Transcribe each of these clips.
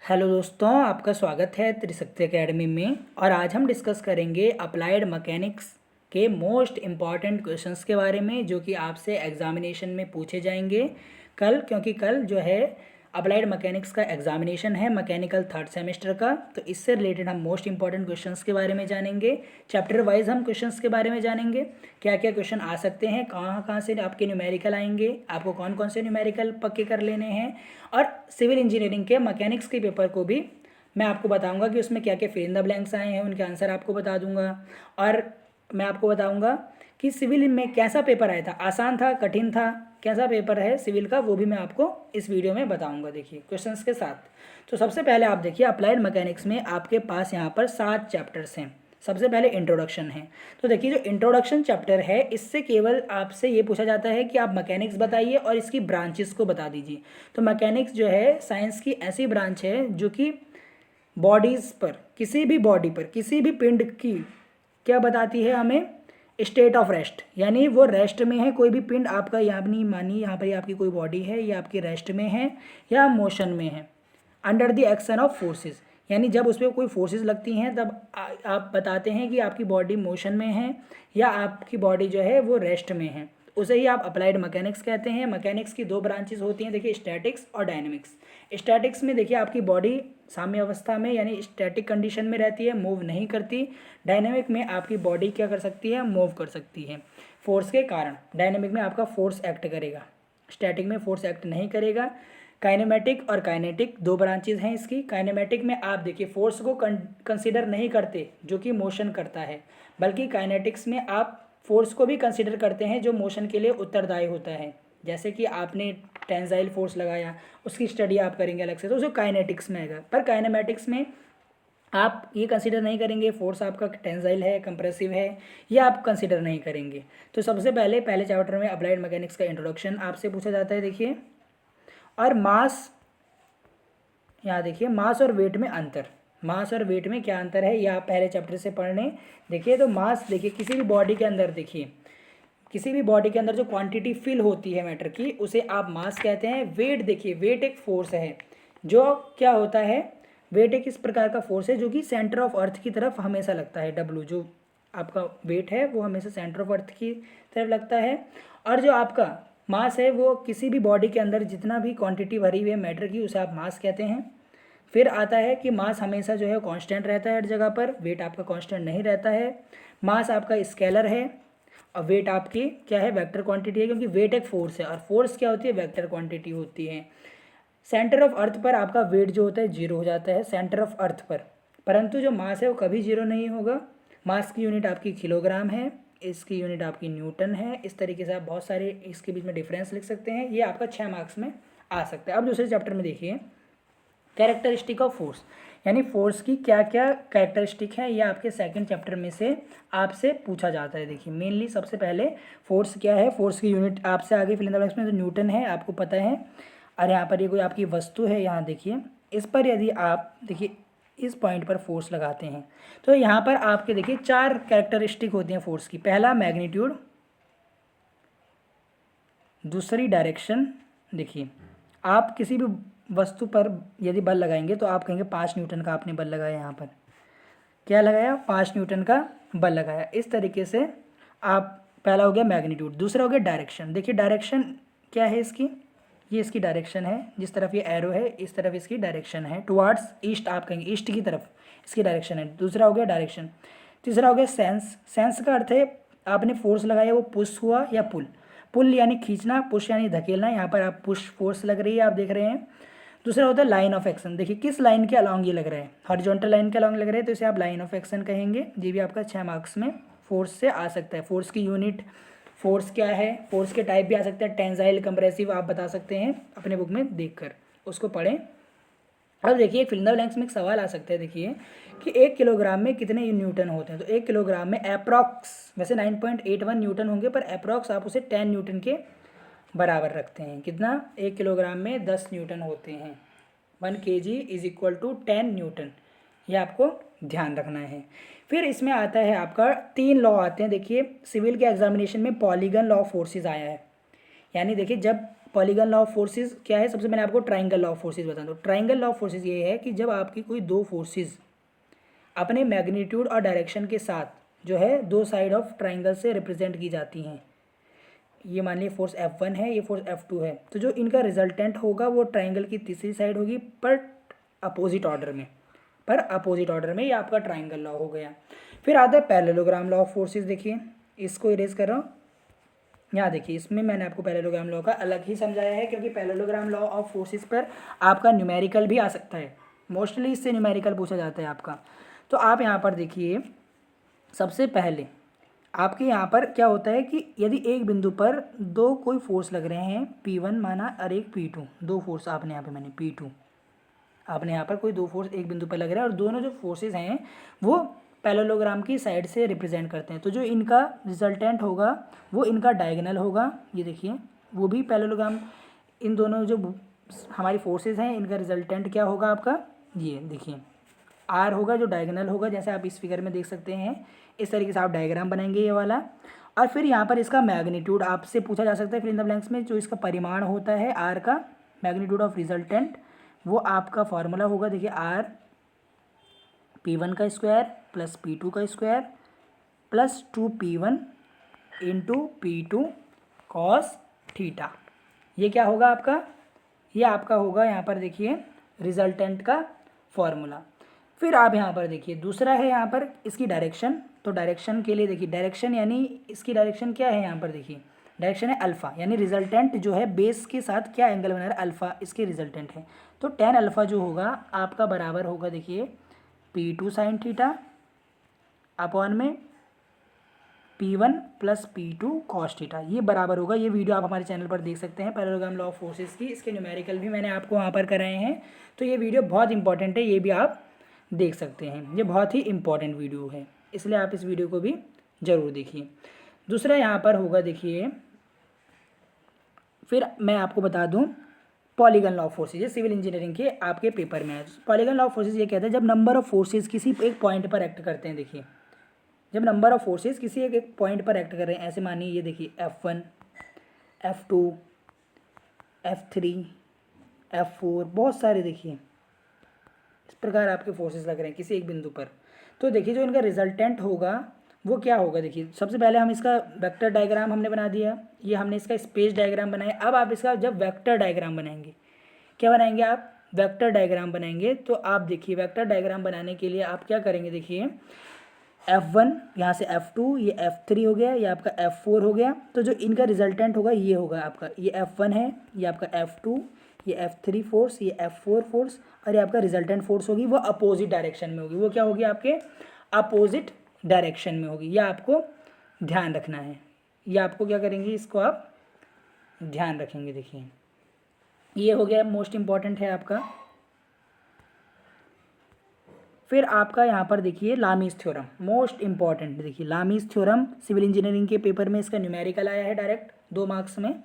Hello दोस्तों, आपका स्वागत है त्रिशक्ति एकेडमी में। और आज हम डिस्कस करेंगे अप्लाइड मैकेनिक्स के मोस्ट इम्पॉर्टेंट क्वेश्चंस के बारे में, जो कि आपसे एग्जामिनेशन में पूछे जाएंगे कल, क्योंकि कल जो है अप्लाइड मैकेनिक्स का एग्जामिनेशन है मैकेनिकल थर्ड सेमेस्टर का। तो इससे रिलेटेड हम मोस्ट इंपॉर्टेंट क्वेश्चंस के बारे में जानेंगे। चैप्टर वाइज हम क्वेश्चंस के बारे में जानेंगे, क्या क्या क्वेश्चन आ सकते हैं, कहाँ कहाँ से आपके न्यूमेरिकल आएंगे, आपको कौन कौन से न्यूमेरिकल पक्के कर लेने हैं। और सिविल इंजीनियरिंग के मैकेनिक्स के पेपर को भी मैं आपको बताऊंगा कि उसमें क्या क्या फिल इन द ब्लैंक्स आए हैं, उनके आंसर आपको बता दूंगा। और मैं आपको बताऊंगा कि सिविल में कैसा पेपर आया था, आसान था, कठिन था, कैसा पेपर है सिविल का, वो भी मैं आपको इस वीडियो में बताऊंगा। देखिए क्वेश्चंस के साथ। तो सबसे पहले आप देखिए अप्लाइड मैकेनिक्स में आपके पास यहाँ पर 7 चैप्टर्स हैं। सबसे पहले इंट्रोडक्शन है। तो देखिए जो इंट्रोडक्शन चैप्टर है, इससे केवल आपसे ये पूछा जाता है कि आप मैकेनिक्स बताइए और इसकी ब्रांचेस को बता दीजिए। तो मैकेनिक्स जो है साइंस की ऐसी ब्रांच है जो कि बॉडीज़ पर, किसी भी बॉडी पर, किसी भी पिंड की क्या बताती है हमें, स्टेट ऑफ रेस्ट, यानी वो रेस्ट में है। कोई भी पिंड आपका यहाँ नहीं मानी, यहाँ पर आपकी कोई बॉडी है, ये आपकी रेस्ट में है या मोशन में है, under the action of forces, यानी जब उस पर कोई फोर्सेस लगती हैं तब आप बताते हैं कि आपकी बॉडी मोशन में है या आपकी बॉडी जो है वो रेस्ट में है। उसे ही आप अप्लाइड मैकेनिक्स कहते हैं। मैकेनिक्स की 2 ब्रांचेस होती हैं, देखिए स्टैटिक्स और डायनेमिक्स। स्टैटिक्स में देखिए आपकी बॉडी साम्य अवस्था में यानी स्टैटिक कंडीशन में रहती है, मूव नहीं करती। डायनेमिक में आपकी बॉडी क्या कर सकती है, मूव कर सकती है फोर्स के कारण। डायनेमिक में आपका फोर्स एक्ट करेगा, स्टैटिक में फोर्स एक्ट नहीं करेगा। काइनेमेटिक और काइनेटिक 2 ब्रांचेज हैं इसकी। काइनेमेटिक में आप देखिए फोर्स को कंसीडर नहीं करते जो कि मोशन करता है, बल्कि काइनेटिक्स में आप फोर्स को भी कंसीडर करते हैं जो मोशन के लिए उत्तरदायी होता है। जैसे कि आपने टेंसाइल फोर्स लगाया, उसकी स्टडी आप करेंगे अलग से, तो उसे काइनेटिक्स में आएगा। पर काइनेमेटिक्स में आप ये कंसीडर नहीं करेंगे फोर्स आपका टेंसाइल है, कंप्रेसिव है, ये आप कंसीडर नहीं करेंगे। तो सबसे पहले चैप्टर में अप्लाइड मैकेनिक्स का इंट्रोडक्शन आपसे पूछा जाता है। देखिए, और मास, यहाँ देखिए मास और वेट में अंतर, मास और वेट में क्या अंतर है ये आप पहले चैप्टर से पढ़ लें। देखिए तो मास, देखिए किसी भी बॉडी के अंदर, देखिए किसी भी बॉडी के अंदर जो क्वांटिटी फिल होती है मैटर की, उसे आप मास कहते हैं। वेट, देखिए वेट एक फोर्स है जो क्या होता है, वेट एक इस प्रकार का फोर्स है जो कि सेंटर ऑफ अर्थ की तरफ हमेशा लगता है। डब्लू जो आपका वेट है वो हमेशा सेंटर ऑफ अर्थ की तरफ लगता है। और जो आपका मास है वो किसी भी बॉडी के अंदर जितना भी क्वांटिटी भरी हुई है मैटर की, उसे आप मास कहते हैं। फिर आता है कि मास हमेशा जो है कांस्टेंट रहता है हर जगह पर, वेट आपका कांस्टेंट नहीं रहता है। मास आपका स्केलर है और वेट आपकी क्या है, वेक्टर क्वांटिटी है, क्योंकि वेट एक फोर्स है और फोर्स क्या होती है, वेक्टर क्वांटिटी होती है। सेंटर ऑफ अर्थ पर आपका वेट जो होता है 0 हो जाता है सेंटर ऑफ अर्थ पर, परंतु जो मास है वो कभी 0 नहीं होगा। मास की यूनिट आपकी किलोग्राम है, इसकी यूनिट आपकी न्यूटन है। इस तरीके से आप बहुत सारे इसके बीच में डिफरेंस लिख सकते हैं, ये आपका 6 मार्क्स में आ सकता है। अब दूसरे चैप्टर में देखिए कैरेक्टरिस्टिक ऑफ फोर्स, यानी फोर्स की क्या क्या कैरेक्टरिस्टिक है, ये आपके सेकंड चैप्टर में से आपसे पूछा जाता है। देखिए मेनली सबसे पहले फोर्स क्या है, फोर्स की यूनिट आपसे आगे फिल इन द ब्लैंक्स में तो न्यूटन है, आपको पता है। और यहाँ पर ये कोई आपकी वस्तु है, यहाँ देखिए इस पर यदि आप देखिए इस पॉइंट पर फोर्स लगाते हैं तो यहाँ पर आपके देखिए 4 कैरेक्टरिस्टिक होती हैं फोर्स की। पहला मैग्नीट्यूड, दूसरी डायरेक्शन। देखिए आप किसी भी वस्तु पर यदि बल लगाएंगे तो आप कहेंगे 5 न्यूटन का आपने बल लगाया, यहाँ पर क्या लगाया, 5 न्यूटन का बल लगाया। इस तरीके से आप, पहला हो गया मैग्नीट्यूड, दूसरा हो गया डायरेक्शन। देखिए डायरेक्शन क्या है इसकी, ये इसकी डायरेक्शन है, जिस तरफ ये एरो है इस तरफ इसकी डायरेक्शन है, टुवार्ड्स ईस्ट आप कहेंगे, ईस्ट की तरफ इसकी डायरेक्शन है। दूसरा हो गया डायरेक्शन। तीसरा हो गया सेंस। सेंस का अर्थ है आपने फोर्स लगाया वो पुश हुआ या पुल, पुल यानी खींचना, पुश यानी धकेलना, यहाँ पर आप पुश फोर्स लग रही है आप देख रहे हैं। दूसरा होता है लाइन ऑफ एक्शन, देखिए किस लाइन के अलॉन्ग ये लग रहा है, हॉरिजॉन्टल लाइन के अलॉन्ग लग रहे हैं तो इसे आप लाइन ऑफ एक्शन कहेंगे। ये भी आपका 6 मार्क्स में फोर्स से आ सकता है। फोर्स की यूनिट, फोर्स क्या है, फोर्स के टाइप भी आ सकते हैं, टेंसाइल, कंप्रेसिव, आप बता सकते हैं अपने बुक में देखकर, उसको पढ़ें। अब देखिए फिल इन द ब्लैंक्स में एक सवाल आ सकता है, देखिए कि 1 किलोग्राम में कितने न्यूटन होते हैं। तो 1 किलोग्राम में अप्रॉक्स, वैसे 9.81 न्यूटन होंगे, पर अप्रॉक्स आप उसे 10 न्यूटन के बराबर रखते हैं। कितना, 1 किलोग्राम में 10 न्यूटन होते हैं। 1 kg is equal to 10 newton, ये आपको ध्यान रखना है। फिर इसमें आता है आपका 3 लॉ आते हैं। देखिए सिविल के एग्जामिनेशन में पॉलीगन लॉ ऑफ फोर्सेस आया है, यानी देखिए जब पॉलीगन लॉ ऑफ फोर्सेस क्या है, सबसे मैंने आपको ट्राइंगल लॉ ऑफ फोर्सेस बता दूँ। ट्राइंगल लॉ ऑफ फोर्सेस ये है कि जब आपकी कोई दो फोर्सेस अपने मैग्नीट्यूड और डायरेक्शन के साथ जो है दो साइड ऑफ ट्राइंगल से रिप्रेजेंट की जाती हैं, ये मान लीजिए फोर्स F1 है, ये फोर्स F2 है, तो जो इनका रिजल्टेंट होगा वो ट्राइंगल की तीसरी साइड होगी पर अपोजिट ऑर्डर में, ये आपका ट्राइंगल लॉ हो गया। फिर आता है पैरेललोग्राम लॉ ऑफ फोर्सेस। देखिए इसको इरेज कर रहा हूँ, यहाँ देखिए इसमें मैंने आपको पैरेललोग्राम लॉ का अलग ही समझाया है, क्योंकि पैरेललोग्राम लॉ ऑफ फोर्सेस पर आपका न्यूमेरिकल भी आ सकता है, मोस्टली इससे न्यूमेरिकल पूछा जाता है आपका। तो आप यहाँ पर देखिए सबसे पहले आपके यहाँ पर क्या होता है कि यदि एक बिंदु पर दो कोई फोर्स लग रहे हैं, P1 माना और एक P2, दो फोर्स आपने यहाँ पे मैंने P2, आपने यहाँ पर कोई दो फोर्स एक बिंदु पर लग रहा है और दोनों जो फोर्सेस हैं वो पैरेललोग्राम की साइड से रिप्रेजेंट करते हैं, तो जो इनका रिजल्टेंट होगा वो इनका डायगोनल होगा। ये देखिए वो भी पैरेललोग्राम, इन दोनों जो हमारी फोर्सेस हैं इनका रिजल्टेंट क्या होगा आपका, ये देखिए आर होगा जो डायगोनल होगा, जैसे आप इस फिगर में देख सकते हैं। इस तरीके से आप डायग्राम बनाएंगे ये वाला, और फिर यहाँ पर इसका मैग्नीट्यूड आपसे पूछा जा सकता है फिर इन द ब्लैंक्स में, जो इसका परिमाण होता है आर का, मैग्नीट्यूड ऑफ रिजल्टेंट, वो आपका फॉर्मूला होगा। देखिए आर P1 का स्क्वायर प्लस P2 का square plus 2P1 into P2 cos theta, ये क्या होगा आपका, ये आपका होगा यहाँ पर देखिए रिजल्टेंट का फॉर्मूला। फिर आप यहाँ पर देखिए दूसरा है यहाँ पर इसकी डायरेक्शन, तो डायरेक्शन के लिए देखिए डायरेक्शन यानी इसकी डायरेक्शन क्या है, यहाँ पर देखिए डायरेक्शन है अल्फ़ा, यानी रिजल्टेंट जो है बेस के साथ क्या एंगल बना रहा है, अल्फ़ा इसके रिजल्टेंट है। तो tan अल्फ़ा जो होगा आपका बराबर होगा देखिए P2 साइन थीटा अपॉन में P1 plus P2 cos theta, ये बराबर होगा। ये वीडियो आप हमारे चैनल पर देख सकते हैं पैरेललोग्राम लॉ ऑफ फोर्सेस की, इसके न्यूमेरिकल भी मैंने आपको वहाँ पर कराए हैं, तो ये वीडियो बहुत इंपॉर्टेंट है, ये भी आप देख सकते हैं, ये बहुत ही इंपॉर्टेंट वीडियो है, इसलिए आप इस वीडियो को भी ज़रूर देखिए। दूसरा यहाँ पर होगा देखिए, फिर मैं आपको बता दूँ polygon law of forces, civil engineering के आपके पेपर में है। पॉलीगन लॉ ऑफ फोर्सेज ये कहता है जब नंबर ऑफ फोर्सेज किसी एक पॉइंट पर एक्ट करते हैं, देखिए जब नंबर ऑफ फोर्सेज किसी एक पॉइंट पर एक्ट कर रहे हैं, ऐसे मानिए ये देखिए F1 F2 F3 F4 बहुत सारे देखिए इस प्रकार आपके फोर्सेस लग रहे हैं किसी एक बिंदु पर, तो देखिए जो इनका रिजल्टेंट होगा वो क्या होगा। देखिए सबसे पहले हम इसका वेक्टर डायग्राम हमने बना दिया, ये हमने इसका स्पेस डायग्राम बनाया। अब आप इसका जब वेक्टर डायग्राम बनाएंगे, क्या बनाएंगे आप, वेक्टर डायग्राम बनाएंगे, तो आप देखिए वेक्टर डायग्राम बनाने के लिए आप क्या करेंगे, देखिए F1 यहाँ से F2, ये F3 हो गया, ये आपका F4 हो गया, तो जो इनका रिजल्टेंट होगा ये होगा आपका, ये F1 है, ये आपका F2, ये F3 फोर्स, ये F4 फोर्स, और ये आपका रिजल्टेंट फोर्स होगी वो अपोजिट डायरेक्शन में होगी, वो क्या होगी आपके अपोजिट डायरेक्शन में होगी, ये आपको ध्यान रखना है, ये आपको क्या करेंगे, इसको आप ध्यान रखेंगे। देखिए ये हो गया मोस्ट इम्पॉर्टेंट है आपका। फिर आपका यहाँ पर देखिए लामीज थ्योरम, मोस्ट इम्पॉर्टेंट, देखिए लामीज थ्योरम सिविल इंजीनियरिंग के पेपर में इसका न्यूमेरिकल आया है डायरेक्ट 2 मार्क्स में,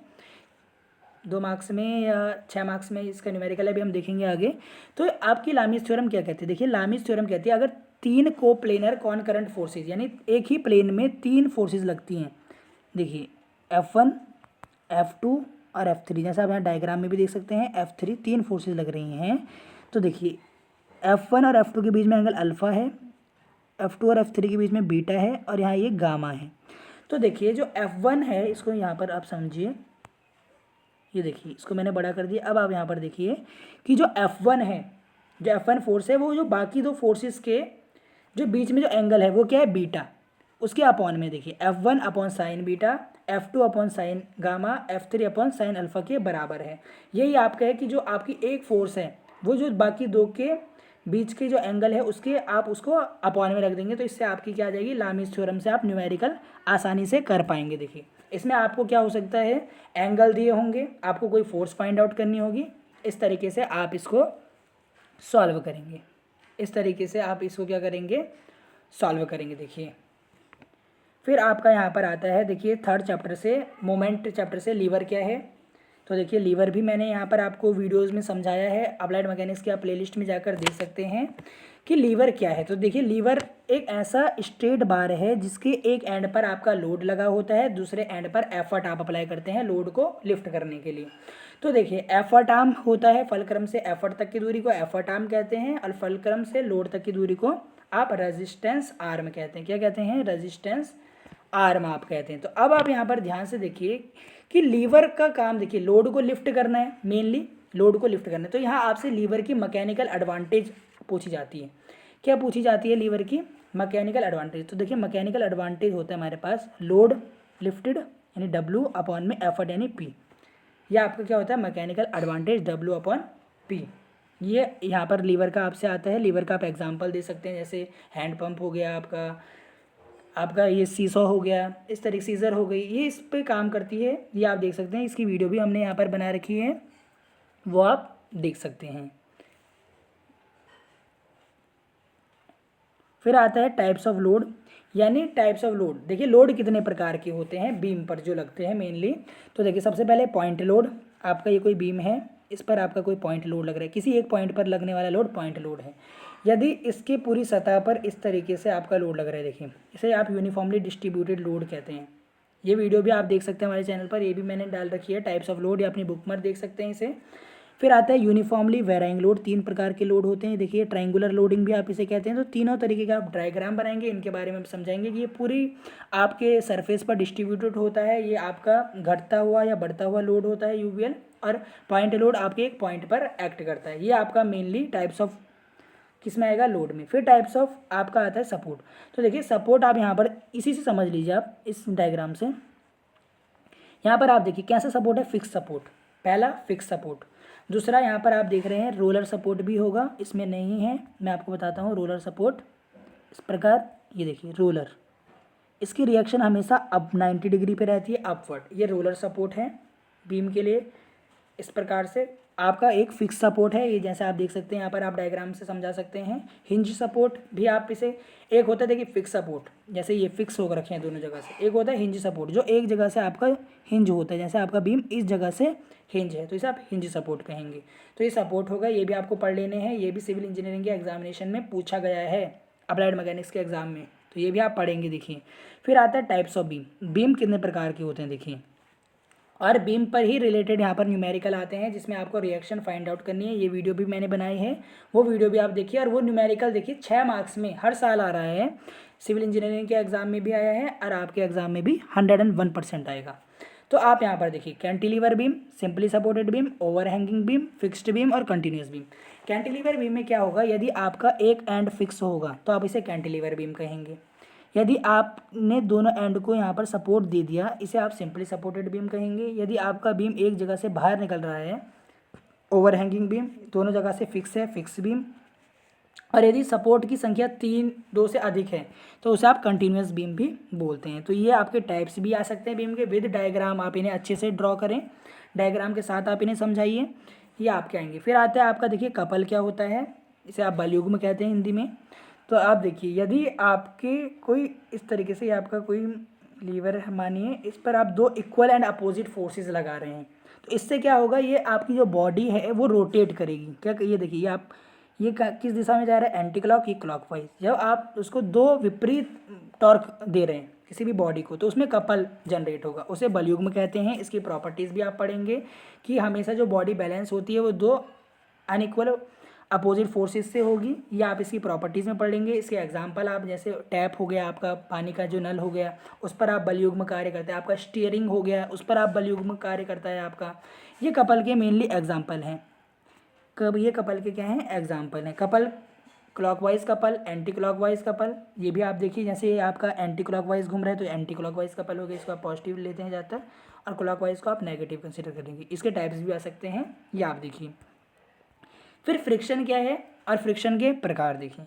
2 मार्क्स में या 6 मार्क्स में इसका न्यूमेरिकल है, अभी हम देखेंगे आगे। तो आपकी लामीज थ्योरम क्या कहती है, देखिए लामीज थ्योरम कहती है अगर 3 कोप्लेनर कॉनकरेंट फोर्सेज, यानी एक ही प्लेन में 3 फोर्सेज लगती हैं, देखिए F1 F2 और F3, जैसा आप यहाँ डायग्राम में भी देख सकते हैं F3 3 फोर्सेज लग रही हैं, तो देखिए F1 और F2 के बीच में एंगल अल्फ़ा है, F2 और F3 के बीच में बीटा है, और यहाँ ये गामा है। तो देखिए जो F1 है इसको यहाँ पर आप समझिए, ये देखिए इसको मैंने बड़ा कर दिया। अब आप यहाँ पर देखिए कि जो F1 है, जो F1 फोर्स है वो जो बाकी दो फोर्सेस के जो बीच में जो एंगल है वो क्या है, बीटा, उसके अपॉन में देखिए F1 upon sine beta, F2 upon sine gamma, F3 upon sine alpha के बराबर है। यही आपका है कि जो आपकी एक फोर्स है वो जो बाकी दो के बीच के जो एंगल है उसके आप उसको अपॉन में रख देंगे, तो इससे आपकी क्या आ जाएगी, लामीज थ्योरम से आप न्यूमेरिकल आसानी से कर पाएंगे। देखिए इसमें आपको क्या हो सकता है, एंगल दिए होंगे, आपको कोई फोर्स फाइंड आउट करनी होगी, इस तरीके से आप इसको सॉल्व करेंगे, इस तरीके से आप इसको क्या करेंगे, सॉल्व करेंगे। देखिए फिर आपका यहाँ पर आता है, देखिए थर्ड चैप्टर से, मोमेंट चैप्टर से, लीवर क्या है। तो देखिए लीवर भी मैंने यहाँ पर आपको वीडियोस में समझाया है, अप्लाइड मैकेनिक्स की आप प्लेलिस्ट में जाकर देख सकते हैं कि लीवर क्या है। तो देखिए लीवर एक ऐसा स्ट्रेट बार है जिसके एक एंड पर आपका लोड लगा होता है, दूसरे एंड पर एफर्ट आप अप्लाई करते हैं लोड को लिफ्ट करने के लिए। तो देखिए एफर्ट आर्म होता है, फलक्रम से एफर्ट तक की दूरी को एफर्ट आर्म कहते हैं, और फलक्रम से लोड तक की दूरी को आप रेजिस्टेंस आर्म कहते हैं। क्या कहते हैं? रेजिस्टेंस आर्म आप कहते हैं। तो अब आप यहाँ पर ध्यान से देखिए कि लीवर का काम देखिए लोड को लिफ्ट करना है, मेनली लोड को लिफ्ट करना है। तो यहाँ आपसे लीवर की मैकेनिकल एडवांटेज पूछी जाती है। क्या पूछी जाती है? लीवर की मैकेनिकल एडवांटेज। तो देखिए मैकेनिकल एडवांटेज होता है हमारे पास लोड लिफ्टेड यानी डब्ल्यू अपॉन में एफर्ट यानी पी। ये आपका क्या होता है? Mechanical advantage W upon P. ये यहाँ पर लीवर का आपसे आता है। लीवर का आप एग्जांपल दे सकते हैं, जैसे हैंड पंप हो गया आपका ये सीसॉ हो गया, इस तरीके सीजर हो गई, ये इस पे काम करती है। ये आप देख सकते हैं, इसकी वीडियो भी हमने यहाँ पर बना रखी है, वो आप देख सकते हैं। फिर आता है टाइप्स ऑफ लोड, यानी टाइप्स ऑफ लोड। देखिए लोड कितने प्रकार के होते हैं बीम पर जो लगते हैं मेनली। तो देखिए सबसे पहले पॉइंट लोड। आपका ये कोई बीम है, इस पर आपका कोई पॉइंट लोड लग रहा है, किसी एक पॉइंट पर लगने वाला लोड पॉइंट लोड है। यदि इसकी पूरी सतह पर इस तरीके से आपका लोड लग रहा है, देखिए इसे आप यूनिफॉर्मली डिस्ट्रीब्यूटेड लोड कहते हैं। ये वीडियो भी आप देख सकते हैं हमारे चैनल पर, ये भी मैंने डाल रखी है, टाइप्स ऑफ लोड, या अपनी बुक में देख सकते हैं इसे। फिर आता है यूनिफॉर्मली वेराइंग लोड। 3 प्रकार के लोड होते हैं। देखिए ट्रायंगुलर लोडिंग भी आप इसे कहते हैं। तो तीनों तरीके का आप डायग्राम बनाएंगे, इनके बारे में हम समझाएंगे कि ये पूरी आपके सरफेस पर डिस्ट्रीब्यूटेड होता है। ये आपका घटता हुआ या बढ़ता हुआ लोड होता है यूवीएल, और पॉइंट लोड आपके एक पॉइंट पर एक्ट करता है। ये आपका मेनली टाइप्स ऑफ किस में आएगा? लोड में। फिर टाइप्स ऑफ आपका आता है सपोर्ट। तो देखिए सपोर्ट आप यहाँ पर इसी से समझ लीजिए, आप इस डायग्राम से। यहाँ पर आप देखिए कैसा सपोर्ट है? फिक्स सपोर्ट, पहला फिक्स सपोर्ट। दूसरा यहाँ पर आप देख रहे हैं रोलर सपोर्ट भी होगा, इसमें नहीं है, मैं आपको बताता हूँ रोलर सपोर्ट इस प्रकार। ये देखिए रोलर, इसकी रिएक्शन हमेशा अप 90 डिग्री पे रहती है, अपवर्ड। ये रोलर सपोर्ट है बीम के लिए। इस प्रकार से आपका एक फिक्स सपोर्ट है, ये जैसे आप देख सकते हैं यहाँ पर, आप डायग्राम से समझा सकते हैं। हिंज सपोर्ट भी आप इसे, एक होता है देखिए फिक्स सपोर्ट, जैसे ये फिक्स हो रखे हैं दोनों जगह से। एक होता है हिंज सपोर्ट, जो एक जगह से आपका हिंज होता है, जैसे आपका बीम इस जगह से हिंज है तो इसे आप हिंज सपोर्ट कहेंगे। तो ये सपोर्ट होगा, ये भी आपको पढ़ लेने हैं, ये भी सिविल इंजीनियरिंग के एग्जामिनेशन में पूछा गया है, अप्लाइड मैकेनिक्स के एग्जाम में, तो ये भी आप पढ़ेंगे। देखिए फिर आता है टाइप्स ऑफ बीम। बीम कितने प्रकार के होते हैं देखिए, और बीम पर ही रिलेटेड यहाँ पर न्यूमेरिकल आते हैं, जिसमें आपको रिएक्शन फाइंड आउट करनी है। ये वीडियो भी मैंने बनाई है, वो वीडियो भी आप देखिए। और वो न्यूमेरिकल देखिए 6 मार्क्स में हर साल आ रहा है, सिविल इंजीनियरिंग के एग्जाम में भी आया है, और आपके एग्जाम में भी 101% आएगा। तो आप यहाँ पर देखिए cantilever beam, simply supported beam, overhanging beam, fixed beam और कंटिन्यूस बीम। कैंटिलीवर बीम में क्या होगा? यदि आपका एक एंड फिक्स होगा तो आप इसे कैंटिलीवर बीम कहेंगे। यदि आपने दोनों एंड को यहाँ पर सपोर्ट दे दिया, इसे आप सिंपली सपोर्टेड बीम कहेंगे। यदि आपका बीम एक जगह से बाहर निकल रहा है, ओवरहैंगिंग बीम, दोनों जगह से फिक्स है, फिक्स बीम। और यदि सपोर्ट की संख्या 2 से अधिक है तो उसे आप कंटिन्यूस बीम भी बोलते हैं। तो ये आपके टाइप्स भी आ सकते हैं बीम के, विद डायग्राम आप इन्हें अच्छे से ड्रॉ करें, डायग्राम के साथ आप इन्हें समझाइए, ये आपके आएंगे। फिर आता है आपका देखिए कपल क्या होता है, इसे आप बलयुग्म कहते हैं हिंदी में। तो आप देखिए यदि आपके कोई इस तरीके से आपका कोई लीवर है, मानिए इस पर आप 2 इक्वल एंड अपोजिट फोर्सेस लगा रहे हैं, तो इससे क्या होगा? ये आपकी जो बॉडी है वो रोटेट करेगी। क्या ये देखिए, ये आप ये किस दिशा में जा रहा है? एंटी क्लॉक, ये क्लॉकवाइज। जब आप उसको 2 विपरीत टॉर्क दे रहे हैं किसी भी बॉडी को, तो उसमें कपल जनरेट होगा, उसे बलयुग्म कहते हैं। इसकी प्रॉपर्टीज़ भी आप पढ़ेंगे कि हमेशा जो बॉडी बैलेंस होती है वो 2 अनइक्वल अपोजिट फोर्सेस से होगी, या आप इसकी प्रॉपर्टीज़ में पढ़ लेंगे। इसके एग्जांपल आप जैसे टैप हो गया, आपका पानी का जो नल हो गया, उस पर आप बलयुग्म कार्य करते हैं। आपका स्टीयरिंग हो गया, उस पर आप बलयुग्म कार्य करता है आपका। ये कपल के मेनली एग्जाम्पल हैं। कब ये कपल के क्या हैं? एग्जाम्पल हैं। Couple clockwise couple, anti clockwise couple, ये भी आप देखिए। जैसे आपका एंटी क्लॉकवाइज घूम रहा है तो एंटी क्लॉकवाइज कपल हो गया, इसको आप पॉजिटिव लेते हैं ज़्यादातर, और क्लॉकवाइज को आप नेगेटिव कंसिडर करेंगे। इसके टाइप्स भी आ सकते हैं, ये आप देखिए। फिर फ्रिक्शन क्या है और फ्रिक्शन के प्रकार देखिए।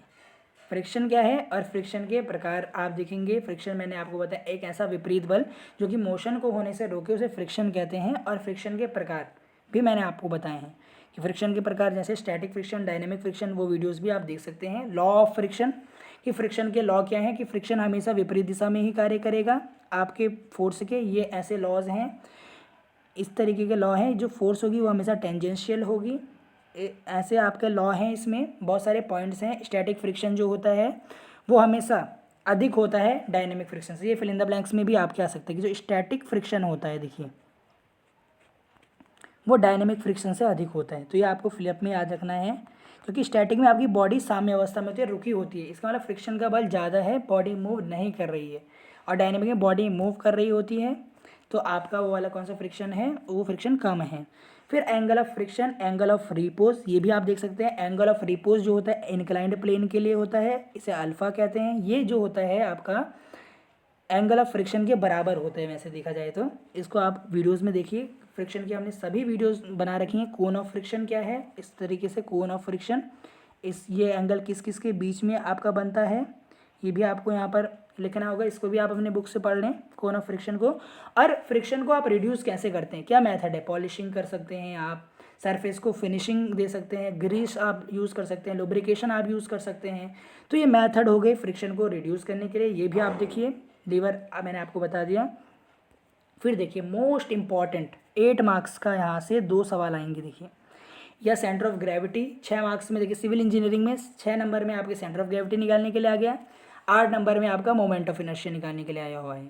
फ्रिक्शन क्या है और फ्रिक्शन के प्रकार आप देखेंगे। फ्रिक्शन मैंने आपको बताया एक ऐसा विपरीत बल जो कि मोशन को होने से रोके, उसे फ्रिक्शन कहते हैं। और फ्रिक्शन के प्रकार भी मैंने आपको बताए हैं कि फ्रिक्शन के प्रकार जैसे स्टैटिक फ्रिक्शन, डायनेमिक फ्रिक्शन, वो वीडियोस भी आप देख सकते हैं। लॉ ऑफ फ्रिक्शन, कि फ्रिक्शन के लॉ क्या है कि फ्रिक्शन हमेशा विपरीत दिशा में ही कार्य करेगा आपके फोर्स के। ये ऐसे लॉज हैं, इस तरीके के लॉ हैं। जो फोर्स होगी वो हमेशा टेंजेंशियल होगी, ऐसे आपके लॉ हैं, इसमें बहुत सारे पॉइंट्स हैं। स्टैटिक फ्रिक्शन जो होता है वो हमेशा अधिक होता है डायनेमिक फ्रिक्शन से। ये फिल इन द ब्लैंक्स में भी आप क्या सकते हैं कि जो स्टैटिक फ्रिक्शन होता है देखिए वो डायनेमिक फ्रिक्शन से अधिक होता है। तो ये आपको फिलअप में याद रखना है, क्योंकि स्टैटिक में आपकी बॉडी साम्य अवस्था में होती है, रुकी होती है। इसका मतलब फ्रिक्शन का बल ज़्यादा है, बॉडी मूव नहीं कर रही है। और डायनेमिक में बॉडी मूव कर रही होती है, तो आपका वो वाला कौन सा फ्रिक्शन है, वो फ्रिक्शन कम है। फिर angle of friction, angle of repose, ये भी आप देख सकते हैं। एंगल ऑफ रिपोज जो होता है इंक्लाइंड प्लेन के लिए होता है, इसे अल्फा कहते हैं। ये जो होता है आपका एंगल ऑफ फ्रिक्शन के बराबर होते हैं वैसे देखा जाए तो। इसको आप वीडियोस में देखिए, फ्रिक्शन की हमने सभी वीडियोस बना रखी हैं। कोन ऑफ फ्रिक्शन क्या है, इस तरीके से कोन ऑफ फ्रिक्शन, इस ये एंगल किस किस के बीच में आपका बनता है, ये भी आपको यहाँ पर लिखना होगा। इसको भी आप अपने बुक से पढ़ लें कोन ऑफ फ्रिक्शन को। और फ्रिक्शन को आप रिड्यूस कैसे करते हैं, क्या मेथड है, पॉलिशिंग कर सकते हैं आप, सरफेस को फिनिशिंग दे सकते हैं, ग्रीस आप यूज़ कर सकते हैं, लुब्रिकेशन आप यूज़ कर सकते हैं। तो ये मेथड हो गए फ्रिक्शन को रिड्यूस करने के लिए। ये भी आप देखिए, लीवर मैंने आपको बता दिया। फिर देखिए मोस्ट इंपॉर्टेंट 8 मार्क्स का यहाँ से 2 सवाल आएंगे। देखिए या सेंटर ऑफ ग्रेविटी 6 मार्क्स में, देखिए सिविल इंजीनियरिंग में 6 नंबर में आपके सेंटर ऑफ ग्रेविटी निकालने के लिए आ गया, 8 नंबर में आपका मोमेंट ऑफ इनर्शिया निकालने के लिए आया हुआ है।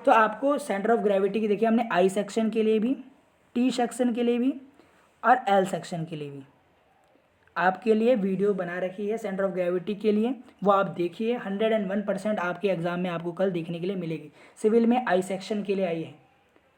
तो आपको सेंटर ऑफ ग्रेविटी की देखिए हमने आई सेक्शन के लिए भी, टी सेक्शन के लिए भी और एल सेक्शन के लिए भी आपके लिए वीडियो बना रखी है सेंटर ऑफ ग्रेविटी के लिए, वो आप देखिए। 101% आपके एग्जाम में आपको कल देखने के लिए मिलेगी। सिविल में आई सेक्शन के लिए आई है,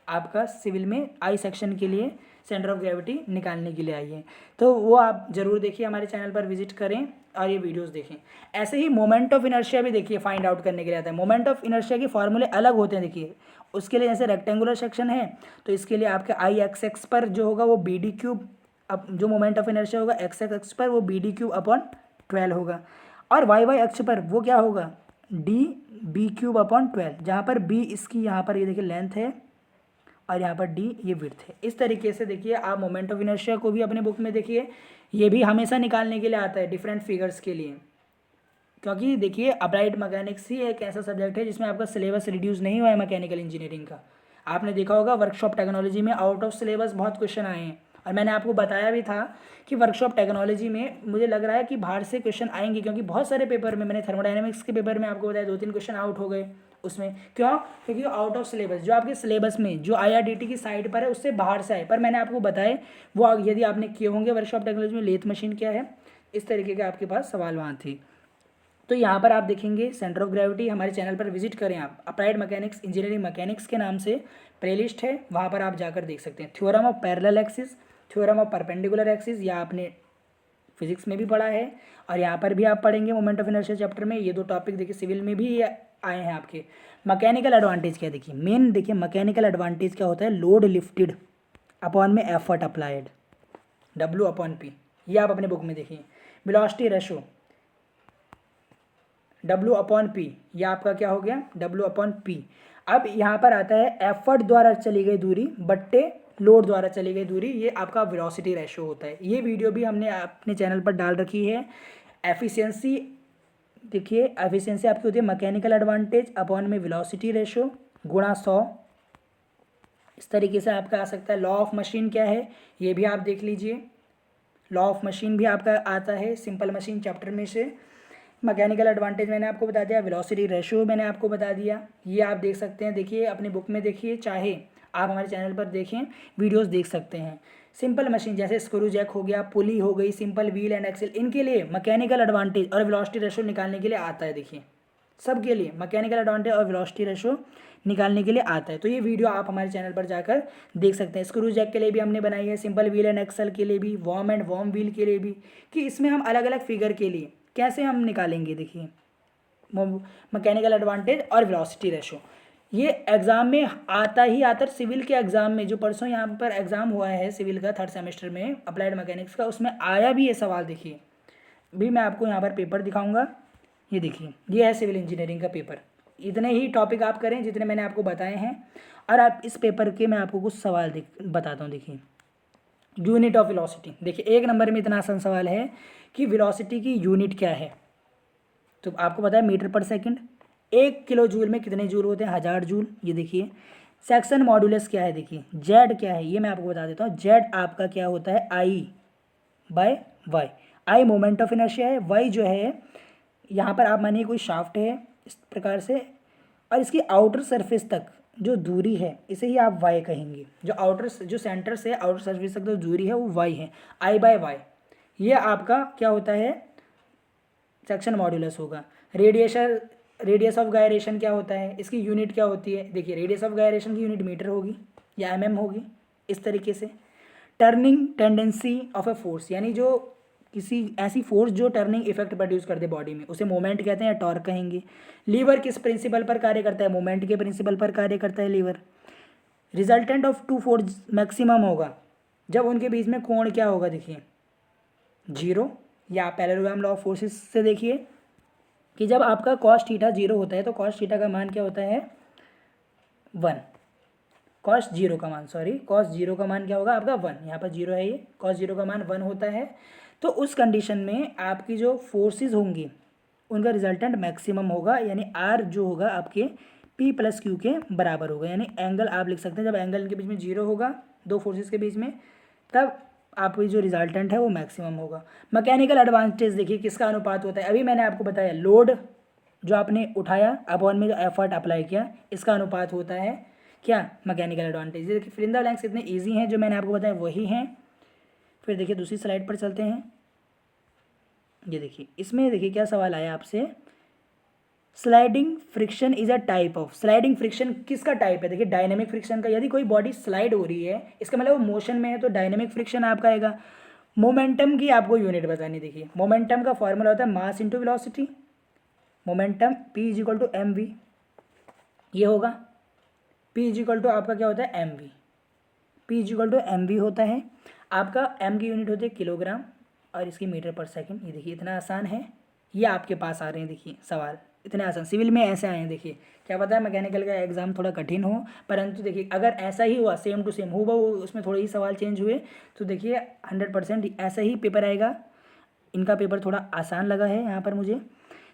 आपका सिविल में आई सेक्शन के लिए सेंटर ऑफ ग्रेविटी निकालने के लिए आई है। तो वो आप ज़रूर देखिए, हमारे चैनल पर विजिट करें और ये वीडियोस देखें। ऐसे ही मोमेंट ऑफ इनर्शिया भी देखिए फाइंड आउट करने के लिए आता है। मोमेंट ऑफ इनर्शिया के फॉर्मूले अलग होते हैं देखिए। उसके लिए जैसे रेक्टेंगुलर सेक्शन है तो इसके लिए आपके आई एक्स एक्स पर जो होगा वो बी डी क्यूब, अब जो मोमेंट ऑफ इनर्शिया होगा एक्स एक्स पर वो बी डी क्यूब अपॉन 12 होगा। और वाई वाई अक्ष पर वो क्या होगा, डी बी क्यूब अपॉन 12, जहाँ पर बी इसकी यहाँ पर ये देखिए लेंथ है और यहाँ पर डी ये विड्थ है। इस तरीके से देखिए आप मोमेंट ऑफ इनर्शिया को भी अपने बुक में देखिए, ये भी हमेशा निकालने के लिए आता है डिफरेंट फिगर्स के लिए। क्योंकि देखिए अप्लाइड मैकेनिक्स ही एक ऐसा सब्जेक्ट है जिसमें आपका सिलेबस रिड्यूस नहीं हुआ है मैकेनिकल इंजीनियरिंग का। आपने देखा होगा वर्कशॉप टेक्नोलॉजी में आउट ऑफ सिलेबस बहुत क्वेश्चन आए हैं, और मैंने आपको बताया भी था कि वर्कशॉप टेक्नोलॉजी में मुझे लग रहा है कि बाहर से क्वेश्चन आएंगे, क्योंकि बहुत सारे पेपर में मैंने थर्मोडायनेमिक्स के पेपर में आपको बताया 2-3 क्वेश्चन आउट हो गए उसमें। क्यों, क्योंकि आउट ऑफ सिलेबस, जो आपके सिलेबस में जो IRDT की साइड पर है उससे बाहर से आए। पर मैंने आपको बताए वो यदि आपने किए होंगे वर्कशॉप टेक्नोलॉजी में लेथ मशीन क्या है, इस तरीके के आपके पास सवाल वहाँ थे। तो यहाँ पर आप देखेंगे सेंटर ऑफ ग्रेविटी, हमारे चैनल पर विजिट करें आप, अप्लाइड मैकेनिक्स इंजीनियरिंग मैकेनिक्स के नाम से प्लेलिस्ट है, वहाँ पर आप जाकर देख सकते हैं। Theorem of parallel axis, theorem of perpendicular axis, या आपने फिजिक्स में भी पढ़ा है और यहाँ पर भी आप पढ़ेंगे मोमेंट ऑफ इनर्शिया चैप्टर में। ये 2 टॉपिक देखिए सिविल में भी आए हैं आपके। मैकेनिकल एडवांटेज क्या देखिए, मेन देखिए मैकेनिकल एडवांटेज क्या होता है, लोड लिफ्टेड अपॉन में effort applied, W upon P, ये आप अपने बुक में देखिए। Velocity ratio W upon P, ये आपका क्या हो गया, W अपॉन P। अब यहाँ पर आता है एफर्ट द्वारा चली गई दूरी बट्टे लोड द्वारा चली गई दूरी, ये आपका वेलोसिटी रेशो होता है। ये वीडियो भी हमने अपने चैनल पर डाल रखी है। एफिशिएंसी देखिए, एफिशिएंसी आपकी होती है मैकेनिकल एडवांटेज अपॉन में वेलोसिटी रेशो गुणा 100। इस तरीके से आपका आ सकता है। लॉ ऑफ मशीन क्या है ये भी आप देख लीजिए, लॉ ऑफ मशीन भी आपका आता है सिंपल मशीन चैप्टर में से। मैकेनिकल एडवांटेज मैंने आपको बता दिया, वेलोसिटी रेशो मैंने आपको बता दिया, ये आप देख सकते हैं। देखिए अपनी बुक में देखिए, चाहे आप हमारे चैनल पर देखें, वीडियोस देख सकते हैं। सिंपल मशीन जैसे स्क्रू जैक हो गया, पुली हो गई, सिंपल व्हील एंड एक्सेल, इनके लिए मैकेनिकल एडवांटेज और वेलोसिटी रेशो निकालने के लिए आता है। देखिए सबके लिए मैकेनिकल एडवांटेज और वेलोसिटी रेशो निकालने के लिए आता है। तो ये वीडियो आप हमारे चैनल पर जाकर देख सकते हैं। स्क्रू जैक के लिए भी हमने बनाई है, सिंपल व्हील एंड एक्सेल के लिए भी, वॉर्म एंड वॉर्म व्हील के लिए भी, कि इसमें हम अलग अलग फिगर के लिए कैसे हम निकालेंगे। देखिए मैकेनिकल एडवांटेज और वेलोसिटी रेशो ये एग्ज़ाम में आता ही आता। सिविल के एग्ज़ाम में जो परसों यहाँ पर एग्ज़ाम हुआ है सिविल का 3rd सेमेस्टर में अप्लाइड मैकेनिक्स का, उसमें आया भी ये सवाल। देखिए भी मैं आपको यहाँ पर पेपर दिखाऊंगा, ये देखिए ये है सिविल इंजीनियरिंग का पेपर। इतने ही टॉपिक आप करें जितने मैंने आपको बताए हैं, और आप इस पेपर के मैं आपको कुछ सवाल बताता हूँ। देखिए यूनिट ऑफ वेलोसिटी, देखिए 1 नंबर में इतना आसान सवाल है कि वेलोसिटी की यूनिट क्या है, तो आपको पता है मीटर पर सेकंड। 1 किलो जूल में कितने जूल होते हैं, 1000 जूल। ये देखिए सेक्शन मॉडुलस क्या है, देखिए जेड क्या है ये मैं आपको बता देता हूँ। जेड आपका क्या होता है, I by Y. I moment of inertia है, वाई जो है यहाँ पर आप मानिए कोई शाफ्ट है इस प्रकार से, और इसकी आउटर सरफेस तक जो दूरी है इसे ही आप वाई कहेंगे। जो सेंटर से आउटर सरफेस तक जो दूरी है वो वाई है, आई बाय वाई। ये आपका क्या होता है, सेक्शन मॉड्यूलस होगा। रेडियस ऑफ गायरेशन क्या होता है, इसकी यूनिट क्या होती है, देखिए रेडियस ऑफ गायरेशन की यूनिट मीटर होगी या एमएम होगी इस तरीके से। Turning tendency of a force, यानी जो किसी ऐसी फोर्स जो टर्निंग इफेक्ट प्रोड्यूस कर दे बॉडी में, उसे मोमेंट कहते हैं या टॉर्क कहेंगे। लीवर किस प्रिंसिपल पर कार्य करता है, मोमेंट के प्रिंसिपल पर कार्य करता है lever. Resultant of two force maximum होगा जब उनके बीच में कोण क्या होगा, देखिए जीरो, या पैरेललोग्राम लॉ ऑफ फोर्सेस से देखिए कि जब आपका कॉस थीटा जीरो होता है तो कॉस थीटा का मान क्या होता है 1, कॉस जीरो का मान क्या होगा आपका 1, यहाँ पर जीरो है, ये कॉस जीरो का मान 1 होता है। तो उस कंडीशन में आपकी जो फोर्सेस होंगी उनका रिजल्टेंट मैक्सिमम होगा, यानी आर जो होगा आपके पी प्लस क्यू के बराबर होगा। यानी एंगल आप लिख सकते हैं, जब एंगल इनके बीच में जीरो होगा दो फोर्सेस के बीच में, तब आपकी जो रिजल्टेंट है वो मैक्सिमम होगा। मैकेनिकल एडवांटेज देखिए किसका अनुपात होता है, अभी मैंने आपको बताया लोड जो आपने उठाया अपॉन में जो एफर्ट अप्लाई किया, इसका अनुपात होता है क्या, मैकेनिकल एडवांटेज। देखिए फिल इन द ब्लैंक्स इतने ईजी हैं जो मैंने आपको बताया वही हैं। फिर देखिए दूसरी स्लाइड पर चलते हैं। ये देखिए इसमें देखिए क्या सवाल आया आपसे, sliding friction is a type of, sliding friction किसका टाइप है, देखिए डायनेमिक फ्रिक्शन का। यदि कोई बॉडी स्लाइड हो रही है इसका मतलब वो मोशन में है तो डायनेमिक फ्रिक्शन आपका आएगा। मोमेंटम की आपको यूनिट बतानी, देखिए मोमेंटम का फॉर्मूला होता है mass into velocity, momentum P is equal to M V, ये होगा P इज इक्वल टू आपका क्या होता है M V, P is equal to M V होता है आपका। M की यूनिट होती है किलोग्राम और इसकी मीटर पर सेकंड। ये देखिए इतना आसान है, ये आपके पास आ रहे हैं देखिए सवाल इतने आसान, सिविल में ऐसे आए हैं। देखिए क्या पता है मैकेनिकल का एग्जाम थोड़ा कठिन हो, परंतु देखिए अगर ऐसा ही हुआ सेम टू सेम हुआ उसमें थोड़े ही सवाल चेंज हुए तो देखिए 100% ऐसा ही पेपर आएगा। इनका पेपर थोड़ा आसान लगा है यहाँ पर मुझे।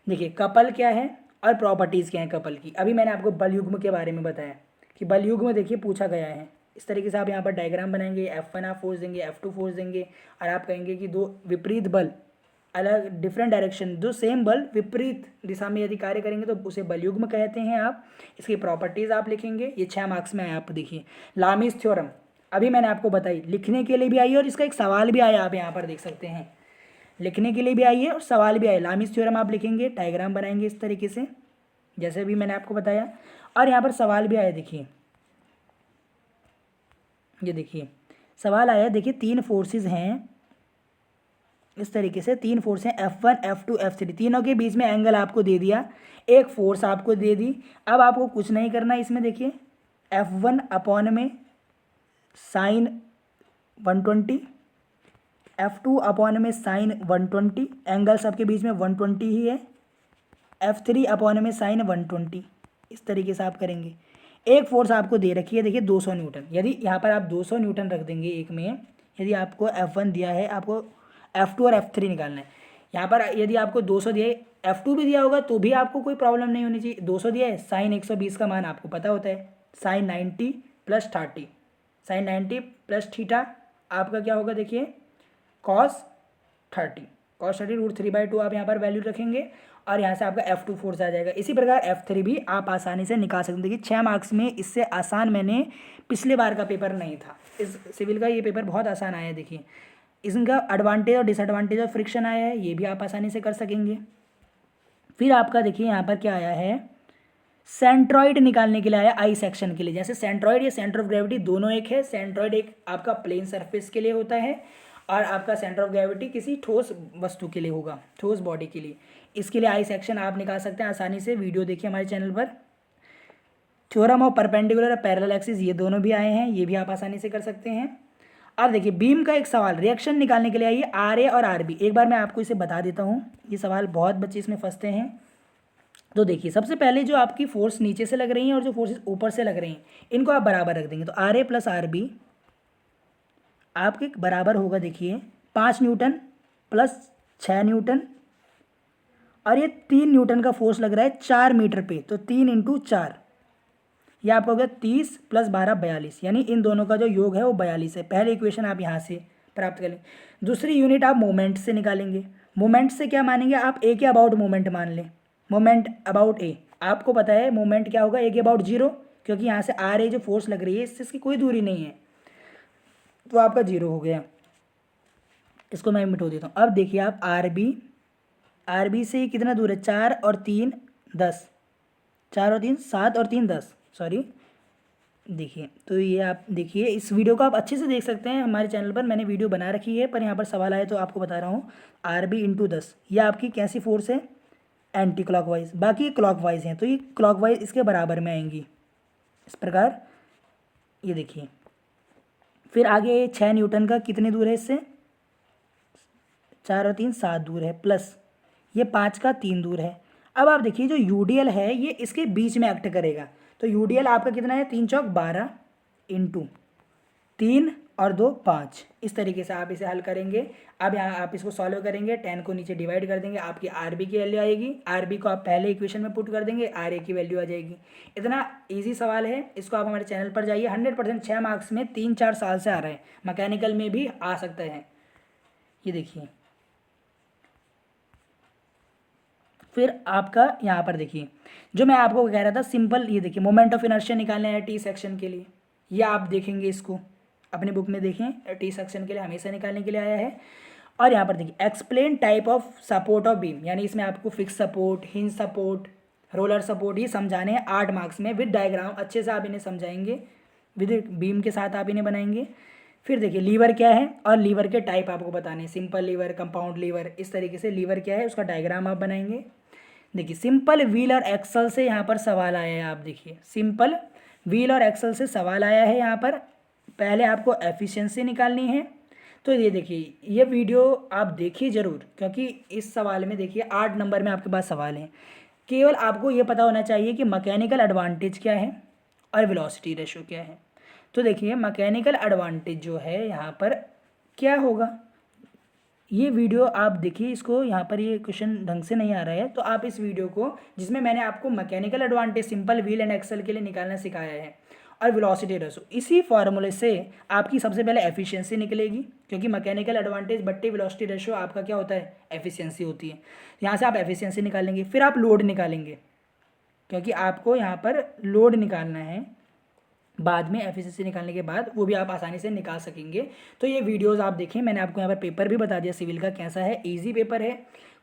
देखिए कपल क्या है और प्रॉपर्टीज़ क्या है कपल की। अभी मैंने आपको बल युग्म के बारे में बताया कि बल युग्म देखिए पूछा गया है, इस तरीके से आप यहाँ पर डायग्राम बनाएंगे, F1 आप फोर्स देंगे, F2 फोर्स देंगे, और आप कहेंगे कि दो विपरीत बल अलग डिफरेंट डायरेक्शन, दो सेम बल विपरीत दिशा में यदि कार्य करेंगे तो उसे बलयुग्म कहते हैं आप। इसकी प्रॉपर्टीज़ आप लिखेंगे, ये 6 मार्क्स में आया। आप देखिए लामीज थ्योरम अभी मैंने आपको बताई, लिखने के लिए भी आई है और इसका एक सवाल भी आया, आप यहाँ पर देख सकते हैं, लिखने के लिए भी आई है और सवाल भी आया। लामीज थ्योरम आप लिखेंगे, डायग्राम बनाएंगे इस तरीके से जैसे भी मैंने आपको बताया, और यहाँ पर सवाल भी आया। देखिए ये देखिए सवाल आया, देखिए 3 फोर्सेस हैं इस तरीके से, 3 फोर्स हैं F1 F2 F3, तीनों के बीच में एंगल आपको दे दिया, एक फोर्स आपको दे दी। अब आपको कुछ नहीं करना इसमें, देखिए F1 अपॉन में साइन 120, F2 अपॉन में साइन 120, एंगल सबके बीच में 120 ही है, F3 अपॉन में साइन 120। इस तरीके से आप करेंगे। एक फोर्स आपको दे रखी है देखिए 200 न्यूटन, यदि यहाँ पर आप 200 न्यूटन रख देंगे एक में, यदि आपको F1 दिया है, आपको F2 और F3 निकालना है। यहाँ पर यदि आपको 200 दिया है, F2 भी दिया होगा तो भी आपको कोई प्रॉब्लम नहीं होनी चाहिए। 200 दिया है, साइन 120 का मान आपको पता होता है, sine 90 plus 30, sine 90 plus theta आपका क्या होगा, देखिए कॉस 30, कॉस 30 √3/2 आप यहाँ पर वैल्यू रखेंगे और यहाँ से आपका F2 फोर्स आ जाएगा। इसी प्रकार F3 भी आप आसानी से निकाल सकते हैं। देखिए 6 मार्क्स में इससे आसान मैंने पिछले बार का पेपर नहीं था, इस सिविल का ये पेपर बहुत आसान आया है। देखिए इसका एडवांटेज और डिसएडवांटेज ऑफ फ्रिक्शन आया है, ये भी आप आसानी से कर सकेंगे। फिर आपका देखिए यहाँ पर क्या आया है, सेंट्रॉइड निकालने के लिए आया आई सेक्शन के लिए। जैसे सेंट्रॉइड या सेंटर ऑफ ग्रेविटी दोनों एक है, सेंट्रॉइड एक आपका प्लेन सरफेस के लिए होता है और आपका सेंटर ऑफ ग्रेविटी किसी ठोस वस्तु के लिए होगा, ठोस बॉडी के लिए। इसके लिए आई सेक्शन आप निकाल सकते हैं आसानी से, वीडियो देखिए हमारे चैनल पर। थ्योरम ऑफ परपेंडिकुलर और पैरेलल एक्सिस ये दोनों भी आए हैं, ये भी आप आसानी से कर सकते हैं। और देखिए बीम का एक सवाल रिएक्शन निकालने के लिए आइए RA और RB, एक बार मैं आपको इसे बता देता हूँ, ये सवाल बहुत बच्चे इसमें फंसते हैं। तो देखिए सबसे पहले जो आपकी फोर्स नीचे से लग रही हैं और जो फोर्सेस ऊपर से लग रही हैं इनको आप बराबर रख देंगे, तो RA प्लस RB आपके बराबर होगा, देखिए 5 न्यूटन प्लस 6 न्यूटन, और ये 3 न्यूटन का फोर्स लग रहा है 4 मीटर पे, तो 3 × 4 यह आपका हो गया 30 प्लस 12 42, यानी इन दोनों का जो योग है वो 42 है। पहले इक्वेशन आप यहाँ से प्राप्त कर लेंगे। दूसरी यूनिट आप मोमेंट से निकालेंगे। मोमेंट से क्या मानेंगे आप, ए के अबाउट मोमेंट मान लें, मोमेंट अबाउट ए। आपको पता है मोमेंट क्या होगा, ए के अबाउट जीरो, क्योंकि यहाँ से आर ए जो फोर्स लग रही है इससे इसकी कोई दूरी नहीं है, तो आपका जीरो हो गया। इसको मैं मिटा देता हूँ। अब देखिए आप आर बी से कितना दूर है, 4 और 3 10, 4 और 3 7 और 3 10, सॉरी। देखिए तो ये आप देखिए, इस वीडियो को आप अच्छे से देख सकते हैं, हमारे चैनल पर मैंने वीडियो बना रखी है, पर यहाँ पर सवाल आए तो आपको बता रहा हूँ। आर बी इंटू 10 ये आपकी कैसी फोर्स है, एंटी क्लॉकवाइज, बाकी क्लॉकवाइज हैं तो ये क्लॉकवाइज इसके बराबर में आएंगी इस प्रकार। ये देखिए फिर आगे 6 न्यूटन का कितने दूर है इससे, 4 और 3 7 दूर है, प्लस ये 5 का 3 दूर है। अब आप देखिए जो यूडीएल है ये इसके बीच में एक्ट करेगा, तो यूडीएल आपका कितना है, 3 चौक 12 इंटू 3 और 2 5, इस तरीके से आप इसे हल करेंगे। अब यहाँ आप इसको सॉल्व करेंगे, 10 को नीचे डिवाइड कर देंगे, आपकी आर बी की वैल्यू आएगी, आर बी को आप पहले इक्वेशन में पुट कर देंगे, आर ए की वैल्यू आ जाएगी। इतना ईजी सवाल है, इसको आप हमारे चैनल पर जाइए, 100% 6 मार्क्स में 3-4 साल से आ रहा है, मैकेनिकल में भी आ सकता है। ये देखिए फिर आपका यहाँ पर देखिए जो मैं आपको कह रहा था सिंपल, ये देखिए मोमेंट ऑफ इनर्शिया निकालना है टी सेक्शन के लिए, ये आप देखेंगे, इसको अपने बुक में देखें, टी सेक्शन के लिए हमेशा निकालने के लिए आया है। और यहाँ पर देखिए explain type of support of beam, यानी इसमें आपको fix support, hinge support, roller support ये समझाने हैं 8 मार्क्स में विद डायग्राम, अच्छे से आप इन्हें समझाएंगे, विद बीम के साथ आप इन्हें बनाएंगे। फिर देखिए लीवर क्या है और लीवर के टाइप आपको बताने हैं, सिंपल लीवर, कंपाउंड लीवर, इस तरीके से लीवर क्या है उसका डायग्राम आप बनाएंगे। देखिए सिंपल व्हील और एक्सल से यहाँ पर सवाल आया है, आप देखिए सिंपल व्हील और एक्सल से सवाल आया है यहाँ पर। पहले आपको एफिशिएंसी निकालनी है, तो ये देखिए ये वीडियो आप देखिए ज़रूर, क्योंकि इस सवाल में देखिए 8 नंबर में आपके पास सवाल हैं। केवल आपको ये पता होना चाहिए कि मैकेनिकल एडवांटेज क्या है और वेलोसिटी रेशो क्या है। तो देखिए मैकेनिकल एडवांटेज जो है यहाँ पर क्या होगा, ये वीडियो आप देखिए, इसको यहाँ पर ये क्वेश्चन ढंग से नहीं आ रहा है, तो आप इस वीडियो को जिसमें मैंने आपको mechanical advantage simple wheel and axle के लिए निकालना सिखाया है और वेलोसिटी रेशो, इसी फॉर्मूले से आपकी सबसे पहले एफिशिएंसी निकलेगी, क्योंकि मैकेनिकल एडवांटेज बट्टे वेलोसिटी रेशो आपका क्या होता है, एफिशिएंसी होती है। यहाँ से आप एफिशिएंसी निकालेंगे, फिर आप लोड निकालेंगे, क्योंकि आपको यहाँ पर लोड निकालना है बाद में, एफिशिएंसी निकालने के बाद वो भी आप आसानी से निकाल सकेंगे। तो ये वीडियोस आप देखें, मैंने आपको यहाँ पर पेपर भी बता दिया सिविल का कैसा है, इजी पेपर है,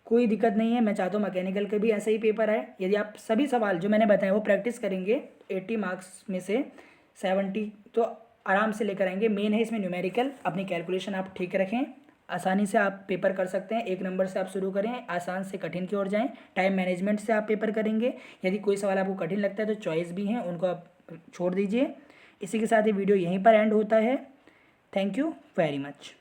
कोई दिक्कत नहीं है। मैं चाहता हूँ मैकेनिकल का भी ऐसा ही पेपर है। यदि आप सभी सवाल जो मैंने बताए वो प्रैक्टिस करेंगे, 80 मार्क्स में से 70 तो आराम से लेकर आएंगे। मेन है इसमें न्यूमेरिकल, अपनी कैलकुलेशन आप ठीक रखें, आसानी से आप पेपर कर सकते हैं। 1 नंबर से आप शुरू करें, आसान से कठिन की ओर जाएं, टाइम मैनेजमेंट से आप पेपर करेंगे। यदि कोई सवाल आपको कठिन लगता है तो चॉइस भी हैं, उनको आप छोड़ दीजिए। इसी के साथ ये वीडियो यहीं पर एंड होता है। Thank you very much.